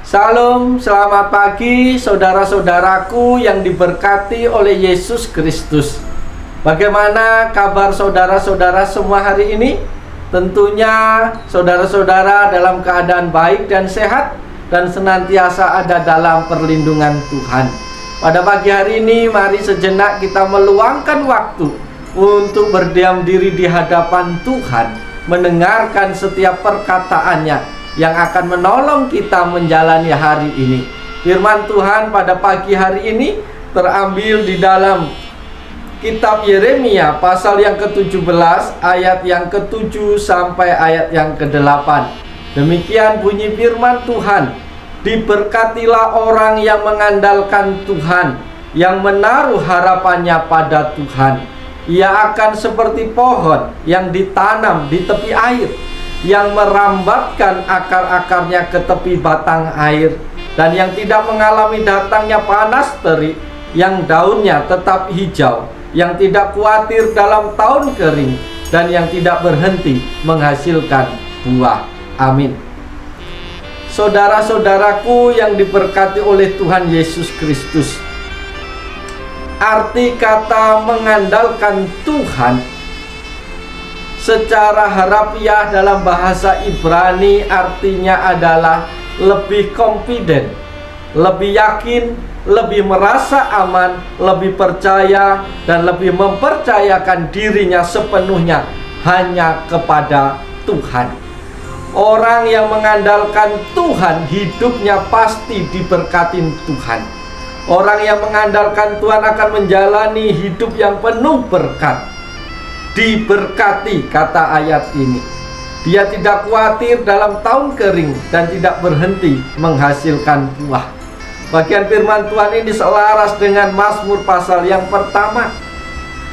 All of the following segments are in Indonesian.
Salam, selamat pagi saudara-saudaraku yang diberkati oleh Yesus Kristus. Bagaimana kabar saudara-saudara semua hari ini? Tentunya saudara-saudara dalam keadaan baik dan sehat dan senantiasa ada dalam perlindungan Tuhan. Pada pagi hari ini mari sejenak kita meluangkan waktu untuk berdiam diri di hadapan Tuhan, mendengarkan setiap perkataannya yang akan menolong kita menjalani hari ini. Firman Tuhan pada pagi hari ini terambil di dalam kitab Yeremia pasal yang ke-17 ayat yang ke-7 sampai ayat yang ke-8. Demikian bunyi firman Tuhan. Diberkatilah orang yang mengandalkan Tuhan, yang menaruh harapannya pada Tuhan. Ia akan seperti pohon yang ditanam di tepi air, yang merambatkan akar-akarnya ke tepi batang air, dan yang tidak mengalami datangnya panas terik, yang daunnya tetap hijau, yang tidak khawatir dalam tahun kering, dan yang tidak berhenti menghasilkan buah. Amin. Saudara-saudaraku yang diberkati oleh Tuhan Yesus Kristus, arti kata mengandalkan Tuhan secara harafiah dalam bahasa Ibrani artinya adalah lebih confident, lebih yakin, lebih merasa aman, lebih percaya, dan lebih mempercayakan dirinya sepenuhnya hanya kepada Tuhan. Orang yang mengandalkan Tuhan hidupnya pasti diberkatin Tuhan. Orang yang mengandalkan Tuhan akan menjalani hidup yang penuh berkat. Diberkati kata ayat ini. Dia tidak khawatir dalam tahun kering dan tidak berhenti menghasilkan buah. Bagian firman Tuhan ini selaras dengan Mazmur pasal yang pertama.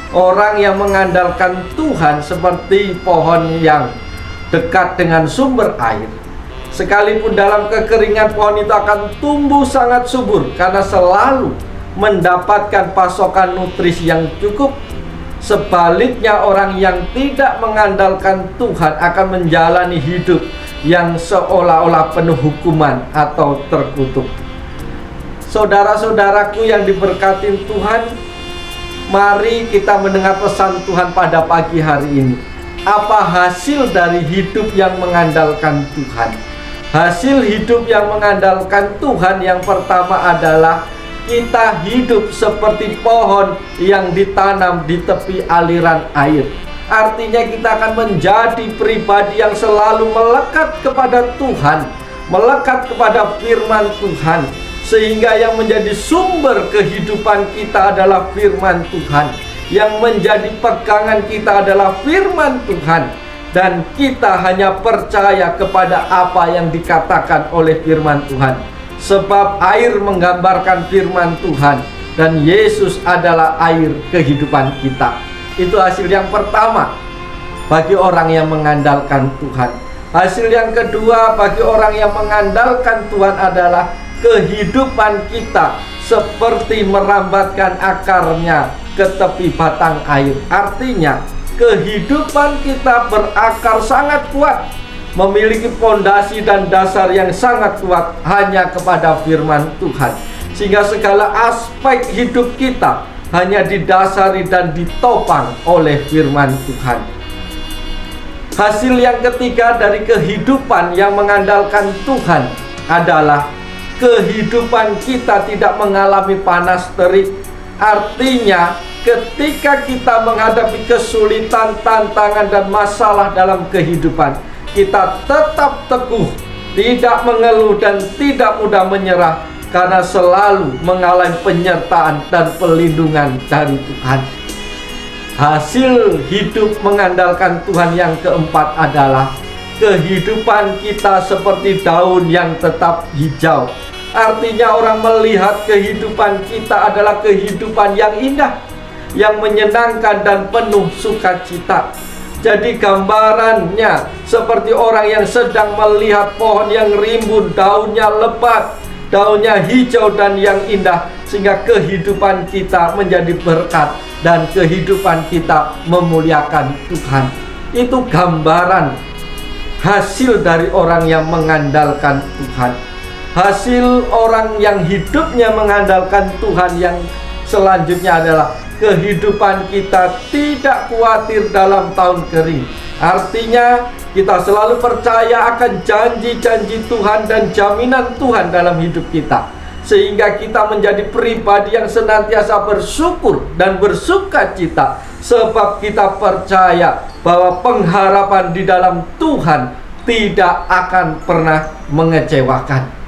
Orang yang mengandalkan Tuhan seperti pohon yang dekat dengan sumber air. Sekalipun dalam kekeringan, pohon itu akan tumbuh sangat subur karena selalu mendapatkan pasokan nutrisi yang cukup. Sebaliknya, orang yang tidak mengandalkan Tuhan akan menjalani hidup yang seolah-olah penuh hukuman atau terkutuk. Saudara-saudaraku yang diberkati Tuhan, mari kita mendengar pesan Tuhan pada pagi hari ini. Apa hasil dari hidup yang mengandalkan Tuhan? Hasil hidup yang mengandalkan Tuhan yang pertama adalah kita hidup seperti pohon yang ditanam di tepi aliran air. Artinya kita akan menjadi pribadi yang selalu melekat kepada Tuhan, melekat kepada firman Tuhan, sehingga yang menjadi sumber kehidupan kita adalah firman Tuhan. Yang menjadi pegangan kita adalah firman Tuhan, dan kita hanya percaya kepada apa yang dikatakan oleh firman Tuhan. Sebab air menggambarkan firman Tuhan, dan Yesus adalah air kehidupan kita. Itu hasil yang pertama bagi orang yang mengandalkan Tuhan. Hasil yang kedua bagi orang yang mengandalkan Tuhan adalah kehidupan kita seperti merambatkan akarnya ke tepi batang air. Artinya kehidupan kita berakar sangat kuat, memiliki fondasi dan dasar yang sangat kuat hanya kepada firman Tuhan, sehingga segala aspek hidup kita hanya didasari dan ditopang oleh firman Tuhan. Hasil yang ketiga dari kehidupan yang mengandalkan Tuhan adalah kehidupan kita tidak mengalami panas terik. Artinya ketika kita menghadapi kesulitan, tantangan, dan masalah dalam kehidupan, kita tetap teguh, tidak mengeluh, dan tidak mudah menyerah, karena selalu mengalami penyertaan dan pelindungan dari Tuhan. Hasil hidup mengandalkan Tuhan yang keempat adalah kehidupan kita seperti daun yang tetap hijau. Artinya orang melihat kehidupan kita adalah kehidupan yang indah, yang menyenangkan dan penuh sukacita. Jadi gambarannya seperti orang yang sedang melihat pohon yang rimbun, daunnya lebat, daunnya hijau dan yang indah, sehingga kehidupan kita menjadi berkat dan kehidupan kita memuliakan Tuhan. Itu gambaran hasil dari orang yang mengandalkan Tuhan. Hasil orang yang hidupnya mengandalkan Tuhan yang selanjutnya adalah kehidupan kita tidak khawatir dalam tahun kering. Artinya kita selalu percaya akan janji-janji Tuhan dan jaminan Tuhan dalam hidup kita, sehingga kita menjadi pribadi yang senantiasa bersyukur dan bersukacita, sebab kita percaya bahwa pengharapan di dalam Tuhan tidak akan pernah mengecewakan.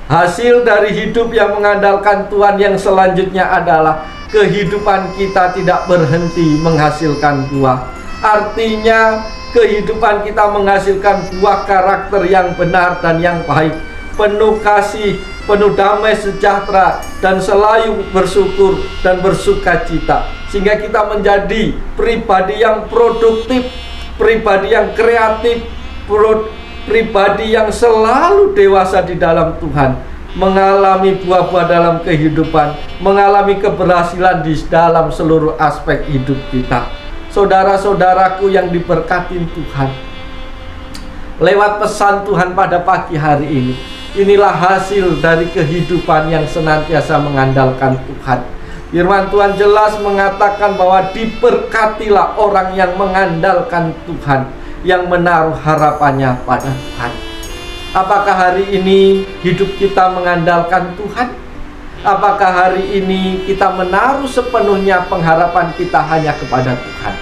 Hasil dari hidup yang mengandalkan Tuhan yang selanjutnya adalah kehidupan kita tidak berhenti menghasilkan buah. Artinya kehidupan kita menghasilkan buah karakter yang benar dan yang baik, penuh kasih, penuh damai sejahtera, dan selalu bersyukur dan bersukacita, sehingga kita menjadi pribadi yang produktif, pribadi yang kreatif, pribadi yang selalu dewasa di dalam Tuhan, mengalami buah-buah dalam kehidupan, mengalami keberhasilan di dalam seluruh aspek hidup kita. Saudara-saudaraku yang diberkati Tuhan, lewat pesan Tuhan pada pagi hari ini, inilah hasil dari kehidupan yang senantiasa mengandalkan Tuhan. Firman Tuhan jelas mengatakan bahwa diberkatilah orang yang mengandalkan Tuhan, yang menaruh harapannya pada Tuhan. Apakah hari ini hidup kita mengandalkan Tuhan? Apakah hari ini kita menaruh sepenuhnya pengharapan kita hanya kepada Tuhan?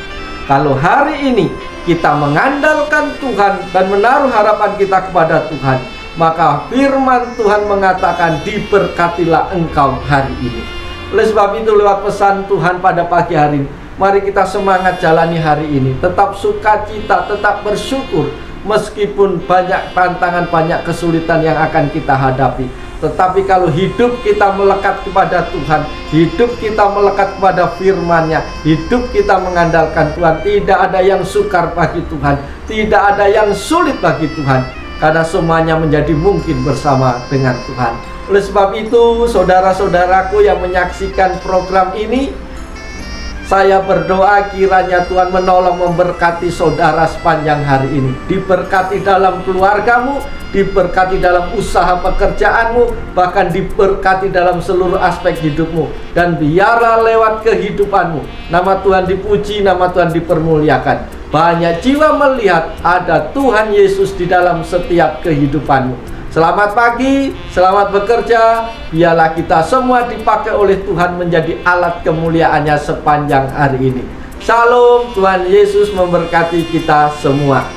Kalau hari ini kita mengandalkan Tuhan dan menaruh harapan kita kepada Tuhan, maka firman Tuhan mengatakan diberkatilah engkau hari ini. Oleh sebab itu, lewat pesan Tuhan pada pagi hari ini, mari kita semangat jalani hari ini, tetap sukacita, tetap bersyukur, meskipun banyak tantangan, banyak kesulitan yang akan kita hadapi. Tetapi kalau hidup kita melekat kepada Tuhan, hidup kita melekat kepada firman-Nya, hidup kita mengandalkan Tuhan, tidak ada yang sukar bagi Tuhan, tidak ada yang sulit bagi Tuhan, karena semuanya menjadi mungkin bersama dengan Tuhan. Oleh sebab itu, saudara-saudaraku yang menyaksikan program ini, saya berdoa kiranya Tuhan menolong memberkati saudara sepanjang hari ini. Diberkati dalam keluargamu, diberkati dalam usaha pekerjaanmu, bahkan diberkati dalam seluruh aspek hidupmu. Dan biarlah lewat kehidupanmu nama Tuhan dipuji, nama Tuhan dipermuliakan. Banyak jiwa melihat ada Tuhan Yesus di dalam setiap kehidupanmu. Selamat pagi, selamat bekerja. Biarlah kita semua dipakai oleh Tuhan menjadi alat kemuliaannya sepanjang hari ini. Shalom, Tuhan Yesus memberkati kita semua.